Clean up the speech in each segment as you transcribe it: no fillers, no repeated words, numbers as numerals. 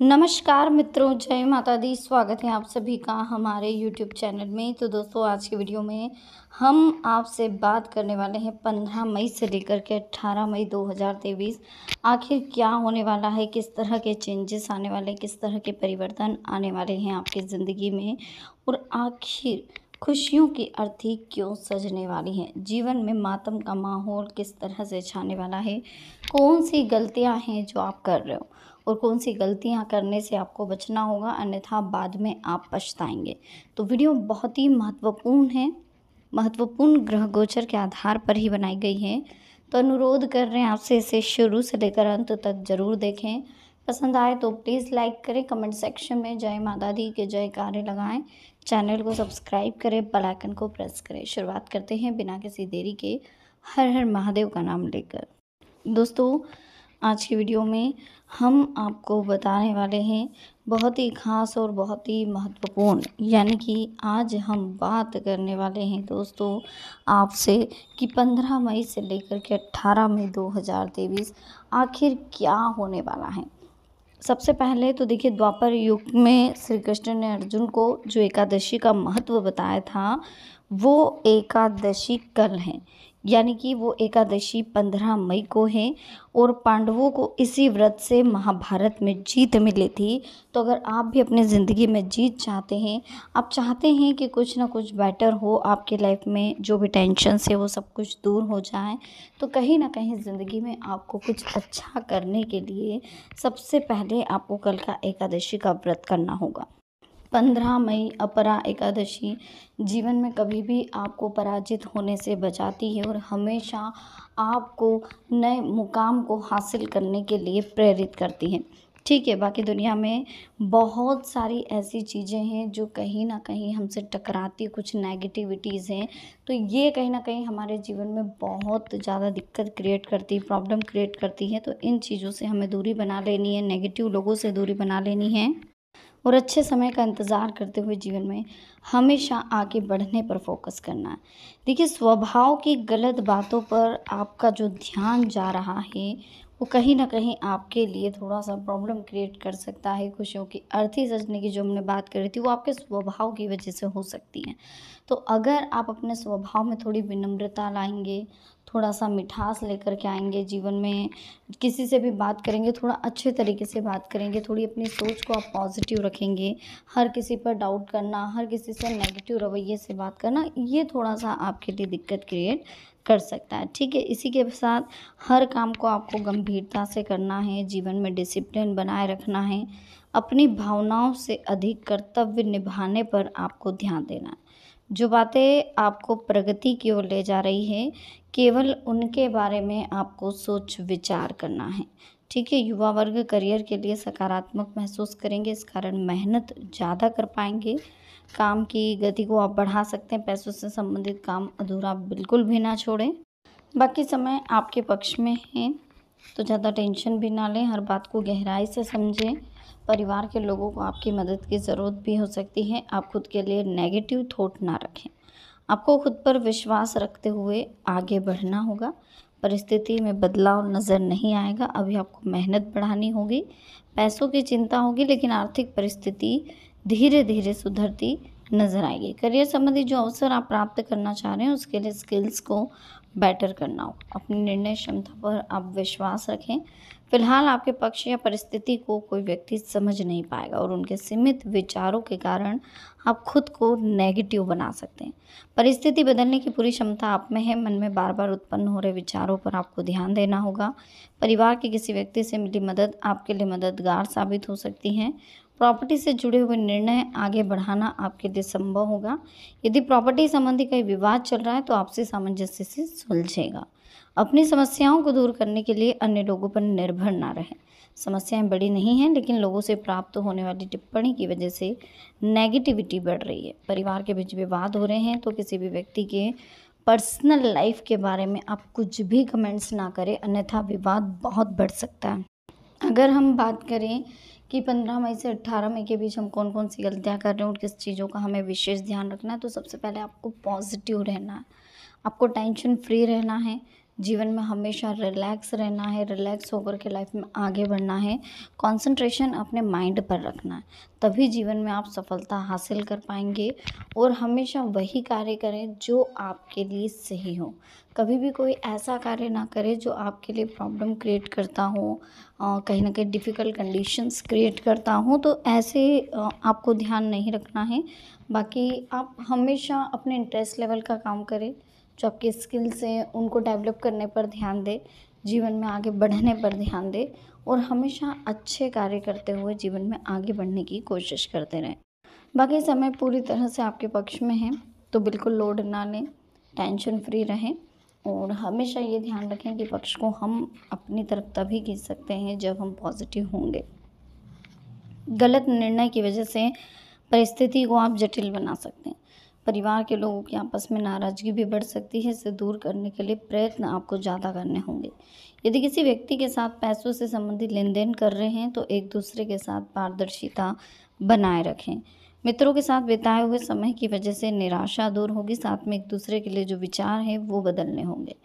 नमस्कार मित्रों, जय माता दी। स्वागत है आप सभी का हमारे यूट्यूब चैनल में। तो दोस्तों, आज की वीडियो में हम आपसे बात करने वाले हैं 15 मई से लेकर के 18 मई 2023 आखिर क्या होने वाला है, किस तरह के चेंजेस आने वाले, किस तरह के परिवर्तन आने वाले हैं आपकी ज़िंदगी में, और आखिर खुशियों की अर्थी क्यों सजने वाली हैं। जीवन में मातम का माहौल किस तरह से छाने वाला है, कौन सी गलतियां हैं जो आप कर रहे हो और कौन सी गलतियां करने से आपको बचना होगा, अन्यथा बाद में आप पछताएंगे। तो वीडियो बहुत ही महत्वपूर्ण है, महत्वपूर्ण ग्रह गोचर के आधार पर ही बनाई गई है। तो अनुरोध कर रहे हैं आपसे, इसे शुरू से लेकर अंत तक ज़रूर देखें। पसंद आए तो प्लीज़ लाइक करें, कमेंट सेक्शन में जय माता दी के जयकारे लगाएं, चैनल को सब्सक्राइब करें, बेल आइकन को प्रेस करें। शुरुआत करते हैं बिना किसी देरी के, हर हर महादेव का नाम लेकर। दोस्तों, आज की वीडियो में हम आपको बताने वाले हैं बहुत ही ख़ास और बहुत ही महत्वपूर्ण, यानी कि आज हम बात करने वाले हैं दोस्तों आपसे कि 15 मई से लेकर के 18 मई 2023 आखिर क्या होने वाला है। सबसे पहले तो देखिए, द्वापर युग में श्री कृष्ण ने अर्जुन को जो एकादशी का महत्व बताया था, वो एकादशी कल है, यानी कि वो एकादशी 15 मई को है। और पांडवों को इसी व्रत से महाभारत में जीत मिली थी। तो अगर आप भी अपनी ज़िंदगी में जीत चाहते हैं, आप चाहते हैं कि कुछ ना कुछ बेटर हो आपके लाइफ में, जो भी टेंशन है वो सब कुछ दूर हो जाए, तो कहीं ना कहीं ज़िंदगी में आपको कुछ अच्छा करने के लिए सबसे पहले आपको कल का एकादशी का व्रत करना होगा। 15 मई अपरा एकादशी जीवन में कभी भी आपको पराजित होने से बचाती है और हमेशा आपको नए मुकाम को हासिल करने के लिए प्रेरित करती है। ठीक है, बाकी दुनिया में बहुत सारी ऐसी चीज़ें हैं जो कहीं ना कहीं हमसे टकराती, कुछ नेगेटिविटीज़ हैं, तो ये कहीं ना कहीं हमारे जीवन में बहुत ज़्यादा दिक्कत क्रिएट करती, प्रॉब्लम क्रिएट करती है। तो इन चीज़ों से हमें दूरी बना लेनी है, नेगेटिव लोगों से दूरी बना लेनी है और अच्छे समय का इंतज़ार करते हुए जीवन में हमेशा आगे बढ़ने पर फोकस करना है। देखिए, स्वभाव की गलत बातों पर आपका जो ध्यान जा रहा है, वो कहीं न कहीं आपके लिए थोड़ा-सा प्रॉब्लम क्रिएट कर सकता है। खुशियों की अर्थी सजने की जो हमने बात करी थी, वो आपके स्वभाव की वजह से हो सकती है। तो अगर आप अपने स्वभाव में थोड़ी विनम्रता लाएँगे, थोड़ा-सा मिठास लेकर के आएँगे जीवन में, किसी से भी बात करेंगे थोड़ा अच्छे तरीके से बात करेंगे, थोड़ी अपनी सोच को आप पॉजिटिव रखेंगे, हर किसी पर डाउट करना, हर किसी से नेगेटिव रवैये से बात करना, ये थोड़ा-सा आपके लिए दिक्कत क्रिएट कर सकता है। ठीक है, इसी के साथ हर काम को आपको गंभीरता से करना है, जीवन में डिसिप्लिन बनाए रखना है, अपनी भावनाओं से अधिक कर्तव्य निभाने पर आपको ध्यान देना है। जो बातें आपको प्रगति की ओर ले जा रही है, केवल उनके बारे में आपको सोच विचार करना है। ठीक है, युवा वर्ग करियर के लिए सकारात्मक महसूस करेंगे, इस कारण मेहनत ज़्यादा कर पाएंगे। काम की गति को आप बढ़ा सकते हैं, पैसों से संबंधित काम अधूरा बिल्कुल भी ना छोड़ें। बाकी समय आपके पक्ष में है, तो ज़्यादा टेंशन भी ना लें, हर बात को गहराई से समझें। परिवार के लोगों को आपकी मदद की ज़रूरत भी हो सकती है, आप खुद के लिए नेगेटिव थॉट ना रखें। आपको खुद पर विश्वास रखते हुए आगे बढ़ना होगा। परिस्थिति में बदलाव नज़र नहीं आएगा, अभी आपको मेहनत बढ़ानी होगी। पैसों की चिंता होगी, लेकिन आर्थिक परिस्थिति धीरे धीरे सुधरती नज़र आएगी। करियर संबंधी जो अवसर आप प्राप्त करना चाह रहे हैं, उसके लिए स्किल्स को बेटर करना हो। अपनी निर्णय क्षमता पर आप विश्वास रखें। फिलहाल आपके पक्ष या परिस्थिति को कोई व्यक्ति समझ नहीं पाएगा और उनके सीमित विचारों के कारण आप खुद को नेगेटिव बना सकते हैं। परिस्थिति बदलने की पूरी क्षमता आप में है, मन में बार बार उत्पन्न हो रहे विचारों पर आपको ध्यान देना होगा। परिवार के किसी व्यक्ति से मिली मदद आपके लिए मददगार साबित हो सकती है। प्रॉपर्टी से जुड़े हुए निर्णय आगे बढ़ाना आपके लिए संभव होगा। यदि प्रॉपर्टी संबंधी कोई विवाद चल रहा है, तो आपसी सामंजस्य से सुलझेगा। अपनी समस्याओं को दूर करने के लिए अन्य लोगों पर निर्भर ना रहें। समस्याएं बड़ी नहीं हैं, लेकिन लोगों से प्राप्त होने वाली टिप्पणी की वजह से नेगेटिविटी बढ़ रही है। परिवार के बीच विवाद हो रहे हैं, तो किसी भी व्यक्ति के पर्सनल लाइफ के बारे में आप कुछ भी कमेंट्स ना करें, अन्यथा विवाद बहुत बढ़ सकता है। अगर हम बात करें कि 15 मई से 18 मई के बीच हम कौन कौन सी गलतियां कर रहे हैं और किस चीज़ों का हमें विशेष ध्यान रखना है, तो सबसे पहले आपको पॉजिटिव रहना है, आपको टेंशन फ्री रहना है। जीवन में हमेशा रिलैक्स रहना है, रिलैक्स होकर के लाइफ में आगे बढ़ना है, कंसंट्रेशन अपने माइंड पर रखना है, तभी जीवन में आप सफलता हासिल कर पाएंगे। और हमेशा वही कार्य करें जो आपके लिए सही हो। कभी भी कोई ऐसा कार्य ना करें जो आपके लिए प्रॉब्लम क्रिएट करता हो, कहीं ना कहीं डिफ़िकल्ट कंडीशंस क्रिएट करता हो, तो ऐसे आपको ध्यान नहीं रखना है। बाकी आप हमेशा अपने इंटरेस्ट लेवल का काम करें, जो आपके स्किल्स हैं उनको डेवलप करने पर ध्यान दें, जीवन में आगे बढ़ने पर ध्यान दें और हमेशा अच्छे कार्य करते हुए जीवन में आगे बढ़ने की कोशिश करते रहें। बाकी समय पूरी तरह से आपके पक्ष में है, तो बिल्कुल लोड ना लें, टेंशन फ्री रहें और हमेशा ये ध्यान रखें कि पक्ष को हम अपनी तरफ तभी खींच सकते हैं जब हम पॉजिटिव होंगे। गलत निर्णय की वजह से परिस्थिति को आप जटिल बना सकते हैं। परिवार के लोगों की आपस में नाराज़गी भी बढ़ सकती है। इसे दूर करने के लिए प्रयत्न आपको ज़्यादा करने होंगे। यदि किसी व्यक्ति के साथ पैसों से संबंधित लेन देन कर रहे हैं तो एक दूसरे के साथ पारदर्शिता बनाए रखें। मित्रों के साथ बिताए हुए समय की वजह से निराशा दूर होगी। साथ में एक दूसरे के लिए जो विचार हैं वो बदलने होंगे।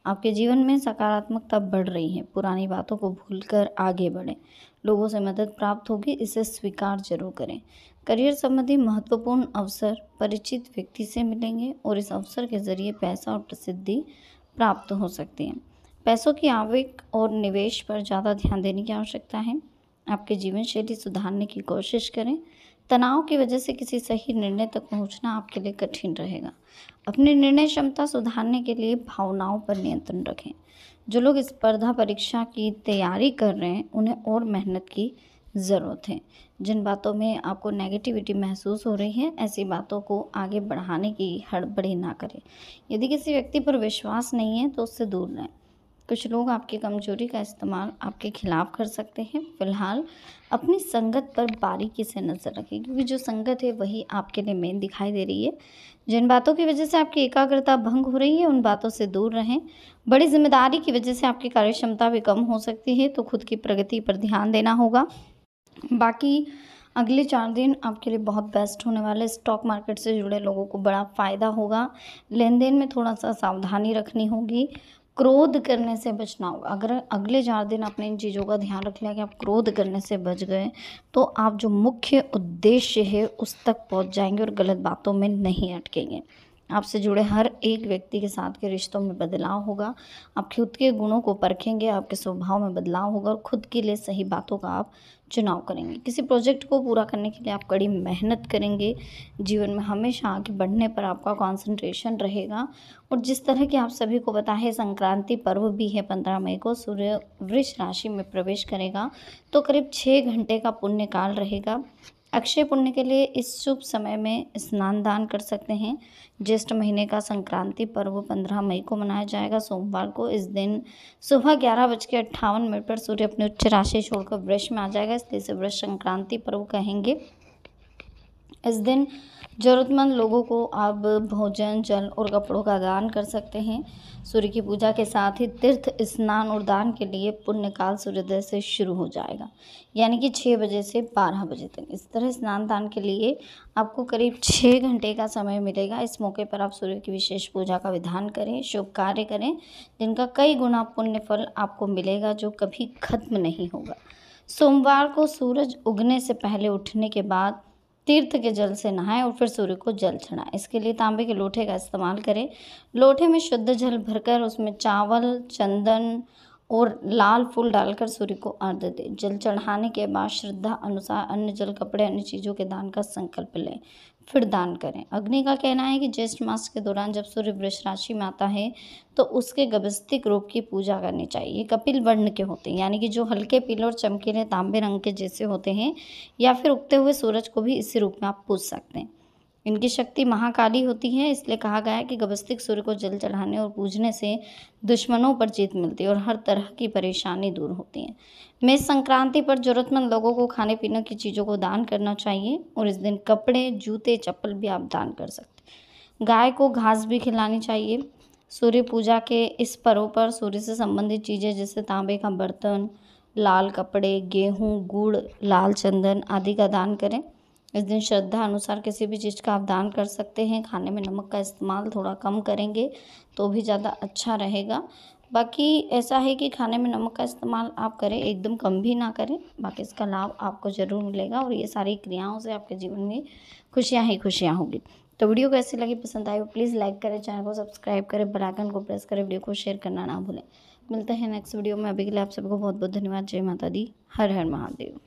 आपके जीवन में सकारात्मकता बढ़ रही है। पुरानी बातों को भूलकर आगे बढ़ें। लोगों से मदद प्राप्त होगी, इसे स्वीकार जरूर करें। करियर संबंधी महत्वपूर्ण अवसर परिचित व्यक्ति से मिलेंगे और इस अवसर के जरिए पैसा और प्रसिद्धि प्राप्त हो सकती है। पैसों की आवक और निवेश पर ज़्यादा ध्यान देने की आवश्यकता है। आपके जीवन शैली सुधारने की कोशिश करें। तनाव की वजह से किसी सही निर्णय तक पहुंचना आपके लिए कठिन रहेगा। अपनी निर्णय क्षमता सुधारने के लिए भावनाओं पर नियंत्रण रखें। जो लोग स्पर्धा परीक्षा की तैयारी कर रहे हैं उन्हें और मेहनत की ज़रूरत है। जिन बातों में आपको नेगेटिविटी महसूस हो रही है, ऐसी बातों को आगे बढ़ाने की हड़बड़ी ना करें। यदि किसी व्यक्ति पर विश्वास नहीं है तो उससे दूर रहें। कुछ लोग आपकी कमजोरी का इस्तेमाल आपके खिलाफ कर सकते हैं। फिलहाल अपनी संगत पर बारीकी से नज़र रखें, क्योंकि जो संगत है वही आपके लिए मेन दिखाई दे रही है। जिन बातों की वजह से आपकी एकाग्रता भंग हो रही है उन बातों से दूर रहें। बड़ी जिम्मेदारी की वजह से आपकी कार्य क्षमता भी कम हो सकती है, तो खुद की प्रगति पर ध्यान देना होगा। बाकी अगले 4 दिन आपके लिए बहुत बेस्ट होने वाले। स्टॉक मार्केट से जुड़े लोगों को बड़ा फ़ायदा होगा। लेन देन में थोड़ा सा सावधानी रखनी होगी। क्रोध करने से बचना होगा। अगर अगले 4 दिन आपने इन चीज़ों का ध्यान रख लिया कि आप क्रोध करने से बच गए, तो आप जो मुख्य उद्देश्य है उस तक पहुंच जाएंगे और गलत बातों में नहीं अटकेंगे। आपसे जुड़े हर एक व्यक्ति के साथ के रिश्तों में बदलाव होगा। आप खुद के गुणों को परखेंगे, आपके स्वभाव में बदलाव होगा और खुद के लिए सही बातों का आप चुनाव करेंगे। किसी प्रोजेक्ट को पूरा करने के लिए आप कड़ी मेहनत करेंगे। जीवन में हमेशा आगे बढ़ने पर आपका कंसंट्रेशन रहेगा। और जिस तरह की आप सभी को पता है, संक्रांति पर्व भी है 15 मई को। सूर्य वृष राशि में प्रवेश करेगा तो करीब 6 घंटे का पुण्य काल रहेगा। अक्षय पुण्य के लिए इस शुभ समय में स्नान दान कर सकते हैं। ज्येष्ठ महीने का संक्रांति पर्व 15 मई को मनाया जाएगा, सोमवार को। इस दिन सुबह 11:58 पर सूर्य अपनी उच्च राशि छोड़कर वृष में आ जाएगा, इसलिए इसे वृष संक्रांति पर्व कहेंगे। इस दिन ज़रूरतमंद लोगों को आप भोजन, जल और कपड़ों का दान कर सकते हैं। सूर्य की पूजा के साथ ही तीर्थ स्नान और दान के लिए पुण्यकाल सूर्योदय से शुरू हो जाएगा, यानी कि 6 बजे से 12 बजे तक। इस तरह स्नान दान के लिए आपको करीब 6 घंटे का समय मिलेगा। इस मौके पर आप सूर्य की विशेष पूजा का विधान करें, शुभ कार्य करें, जिनका कई गुना पुण्य फल आपको मिलेगा जो कभी खत्म नहीं होगा। सोमवार को सूरज उगने से पहले उठने के बाद तीर्थ के जल से नहाएं और फिर सूर्य को जल चढ़ाएं। इसके लिए तांबे के लोटे का इस्तेमाल करें। लोटे में शुद्ध जल भरकर उसमें चावल, चंदन और लाल फूल डालकर सूर्य को अर्घ्य दें। जल चढ़ाने के बाद श्रद्धा अनुसार अन्न, जल, कपड़े, अन्य चीज़ों के दान का संकल्प लें, फिर दान करें। अग्नि का कहना है कि ज्येष्ठ मास के दौरान जब सूर्य वृष राशि में आता है तो उसके गभस्तिक रूप की पूजा करनी चाहिए। ये कपिल वर्ण के होते हैं, यानी कि जो हल्के पीले और चमकीले तांबे रंग के जैसे होते हैं, या फिर उगते हुए सूरज को भी इसी रूप में आप पूज सकते हैं। इनकी शक्ति महाकाली होती है, इसलिए कहा गया है कि गभस्तिक सूर्य को जल चढ़ाने और पूजने से दुश्मनों पर जीत मिलती है और हर तरह की परेशानी दूर होती है। मेष संक्रांति पर जरूरतमंद लोगों को खाने पीने की चीज़ों को दान करना चाहिए और इस दिन कपड़े, जूते, चप्पल भी आप दान कर सकते हैं। गाय को घास भी खिलानी चाहिए। सूर्य पूजा के इस पर्व पर सूर्य से संबंधित चीज़ें जैसे तांबे का बर्तन, लाल कपड़े, गेहूँ, गुड़, लाल चंदन आदि का दान करें। इस दिन श्रद्धा अनुसार किसी भी चीज़ का आप दान कर सकते हैं। खाने में नमक का इस्तेमाल थोड़ा कम करेंगे तो भी ज़्यादा अच्छा रहेगा। बाकी ऐसा है कि खाने में नमक का इस्तेमाल आप करें, एकदम कम भी ना करें, बाकी इसका लाभ आपको ज़रूर मिलेगा और ये सारी क्रियाओं से आपके जीवन में खुशियाँ ही खुशियाँ होगी। तो वीडियो कैसी लगी, पसंद आई हो प्लीज़ लाइक करें, चैनल को सब्सक्राइब करें, बेल आइकन को प्रेस करें, वीडियो को शेयर करना ना भूलें। मिलते हैं नेक्स्ट वीडियो में, अभी के लिए आप सबको बहुत बहुत धन्यवाद। जय माता दी, हर हर महादेव।